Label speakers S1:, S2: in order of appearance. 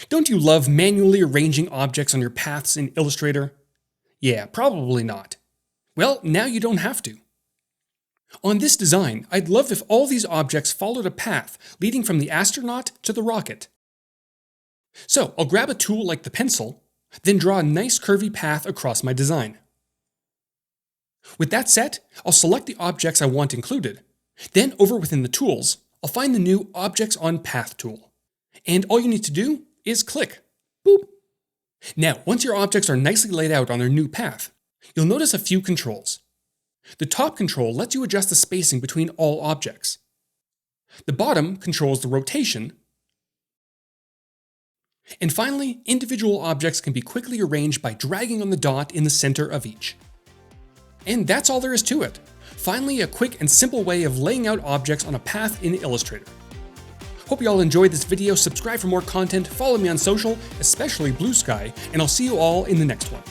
S1: Don't you love manually arranging objects on your paths in Illustrator? Yeah, probably not. Well, now you don't have to. On this design, I'd love if all these objects followed a path leading from the astronaut to the rocket. So I'll grab a tool like the pencil, then draw a nice curvy path across my design. With that set, I'll select the objects I want included. Then over within the tools, I'll find the new Objects on Path tool. And all you need to do is click. Boop. Now, once your objects are nicely laid out on their new path, you'll notice a few controls. The top control lets you adjust the spacing between all objects. The bottom controls the rotation. And finally, individual objects can be quickly arranged by dragging on the dot in the center of each. And that's all there is to it. Finally, a quick and simple way of laying out objects on a path in Illustrator. Hope you all enjoyed this video, subscribe for more content, follow me on social, especially Blue Sky, and I'll see you all in the next one.